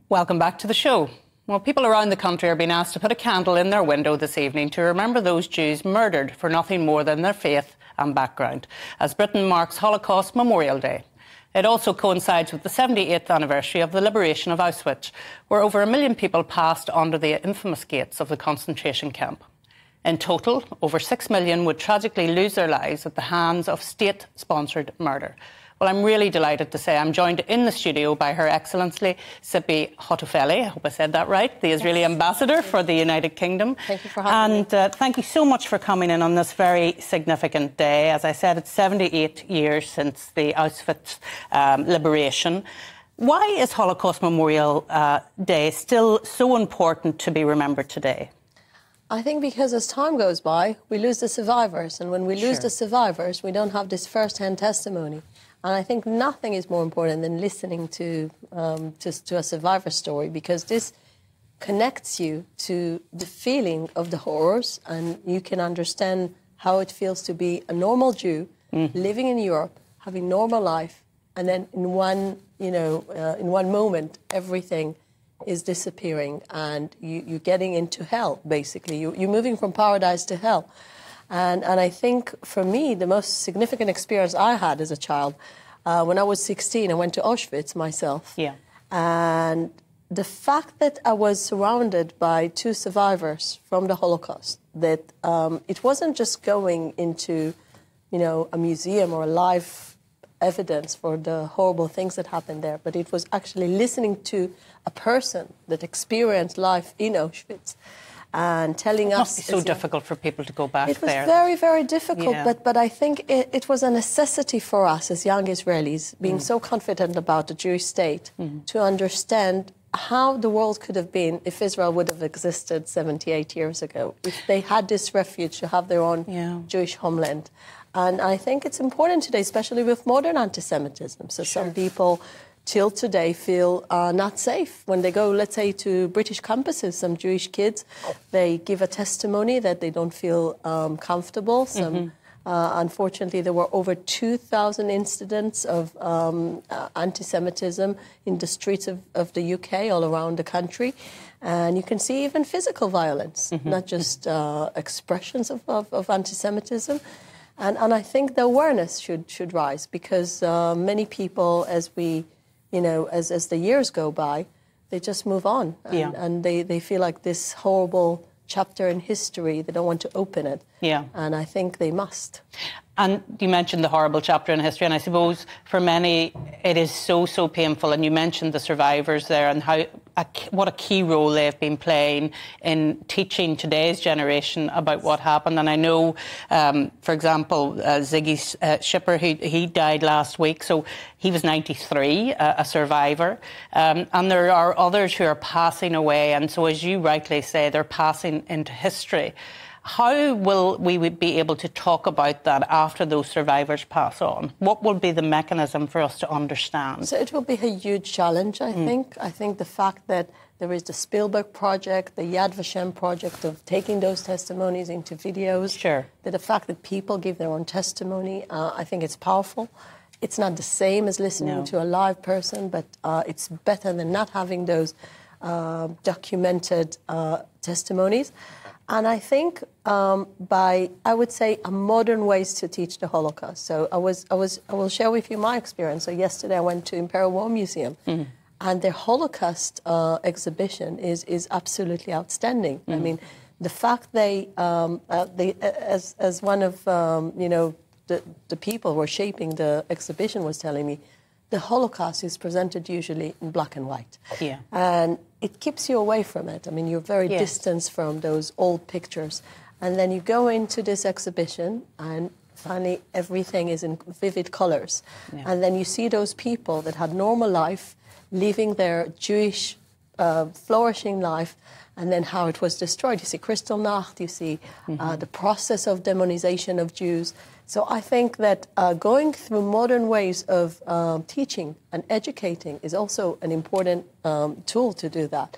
Welcome back to the show. Well, people around the country are being asked to put a candle in their window this evening to remember those Jews murdered for nothing more than their faith and background, as Britain marks Holocaust Memorial Day. It also coincides with the 78th anniversary of the liberation of Auschwitz, where over 1 million people passed under the infamous gates of the concentration camp. In total, over 6 million would tragically lose their lives at the hands of state-sponsored murder. Well, I'm really delighted to say I'm joined in the studio by Her Excellency Tzipi Hotovely. I hope I said that right, the Israeli ambassador for the United Kingdom. Thank you for having me. And thank you so much for coming in on this very significant day. As I said, it's 78 years since the Auschwitz liberation. Why is Holocaust Memorial Day still so important to be remembered today? I think because as time goes by, we lose the survivors. And when we lose the survivors, we don't have this first-hand testimony. And I think nothing is more important than listening to a survivor story, because this connects you to the feeling of the horrors, and you can understand how it feels to be a normal Jew living in Europe, having normal life, and then in one moment, everything is disappearing, and you're getting into hell, basically. You're moving from paradise to hell. And I think, for me, the most significant experience I had as a child, when I was 16, I went to Auschwitz myself. Yeah. And the fact that I was surrounded by 2 survivors from the Holocaust, that it wasn't just going into, a museum or a live evidence for the horrible things that happened there, but it was actually listening to a person that experienced life in Auschwitz and telling us... It must be so difficult for people to go back there. It was very, very difficult, but I think it was a necessity for us as young Israelis, being so confident about the Jewish state, to understand how the world could have been if Israel would have existed 78 years ago, if they had this refuge to have their own Jewish homeland. And I think it's important today, especially with modern anti-Semitism. So some people till today feel not safe when they go, let's say, to British campuses. Some Jewish kids, they give a testimony that they don't feel comfortable. Some, unfortunately, there were over 2,000 incidents of anti-Semitism in the streets of the UK, all around the country. And you can see even physical violence, not just expressions of anti-Semitism. And I think the awareness should rise, because many people, as we... as the years go by, they just move on. And they feel like this horrible chapter in history, they don't want to open it. And I think they must. And you mentioned the horrible chapter in history, and I suppose for many it is so painful. And you mentioned the survivors there and what a key role they've been playing in teaching today's generation about what happened. And I know, for example, Ziggy Schipper, he died last week, so he was 93, a survivor. And there are others who are passing away, and so, as you rightly say, they're passing into history. How will we be able to talk about that after those survivors pass on? What will be the mechanism for us to understand? So it will be a huge challenge, I think. I think the fact that there is the Spielberg project, the Yad Vashem project of taking those testimonies into videos. That the fact that people give their own testimony, I think it's powerful. It's not the same as listening to a live person, but it's better than not having those documented testimonies. And I think I would say, modern ways to teach the Holocaust. So I will share with you my experience. So yesterday I went to Imperial War Museum, and their Holocaust exhibition is absolutely outstanding. I mean, the fact they as one of the people who were shaping the exhibition was telling me, the Holocaust is presented usually in black and white. And it keeps you away from it. I mean, you're very distant from those old pictures. And then you go into this exhibition, and finally everything is in vivid colors. And then you see those people that had normal life, living their Jewish flourishing life, and then how it was destroyed. You see Kristallnacht, you see the process of demonization of Jews. So I think that going through modern ways of teaching and educating is also an important tool to do that.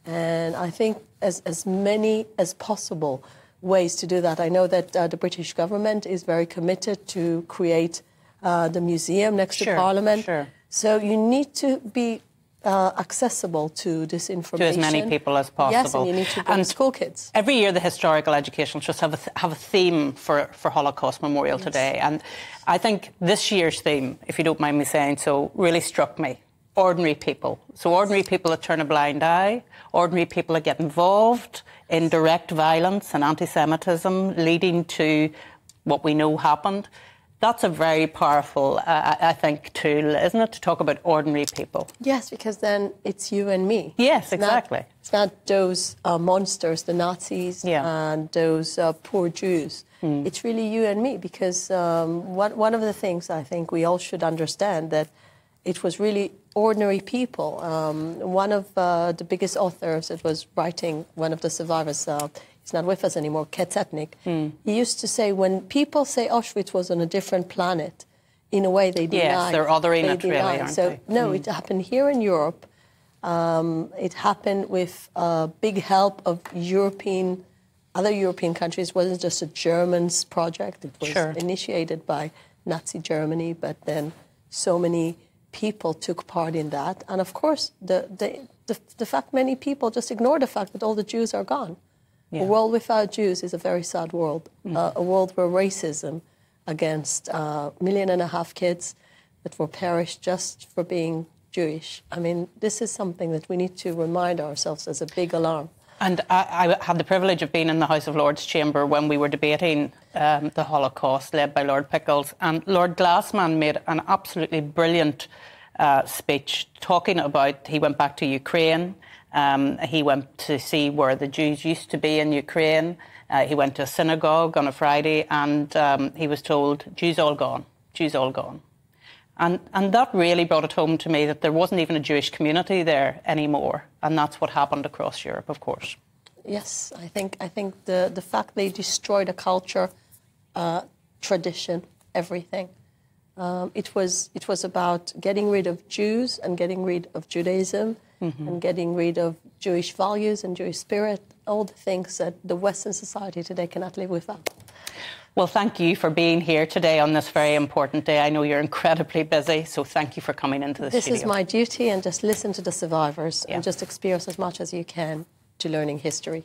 And I think as many as possible ways to do that. I know that the British government is very committed to create the museum next to Parliament. So you need to be accessible to this information. To as many people as possible. Yes, and you need to bring school kids. Every year the Historical Education Trusts have a theme for Holocaust Memorial today. And I think this year's theme, if you don't mind me saying so, really struck me. Ordinary people. So ordinary people that turn a blind eye, ordinary people that get involved in direct violence and anti-Semitism leading to what we know happened. That's a very powerful, I think, tool, isn't it, to talk about ordinary people? Yes, because then it's you and me. Yes, exactly. It's not those monsters, the Nazis, and those poor Jews. It's really you and me, because one of the things I think we all should understand, that it was really ordinary people. One of the biggest authors that was writing, one of the survivors, he's not with us anymore, Ketzetnik, he used to say, when people say Auschwitz was on a different planet, in a way they deny. Yes, they're othering it really, aren't so, they? No, it happened here in Europe. It happened with big help of other European countries. It wasn't just a German's project. It was initiated by Nazi Germany, but then so many people took part in that. And of course, the fact many people just ignore the fact that all the Jews are gone. A world without Jews is a very sad world. A world where racism against 1.5 million kids that were perished just for being Jewish. I mean, this is something that we need to remind ourselves as a big alarm. And I had the privilege of being in the House of Lords chamber when we were debating the Holocaust, led by Lord Pickles. And Lord Glassman made an absolutely brilliant speech talking about, he went back to Ukraine, he went to see where the Jews used to be in Ukraine, he went to a synagogue on a Friday, and he was told, Jews all gone, Jews all gone. And that really brought it home to me that there wasn't even a Jewish community there anymore. And that's what happened across Europe, of course. Yes, I think the fact they destroyed a culture, tradition, everything. It was about getting rid of Jews and getting rid of Judaism and getting rid of Jewish values and Jewish spirit, all the things that the Western society today cannot live without. Well, thank you for being here today on this very important day. I know you're incredibly busy, so thank you for coming into the studio. This is my duty, and just listen to the survivors and just experience as much as you can to learning history.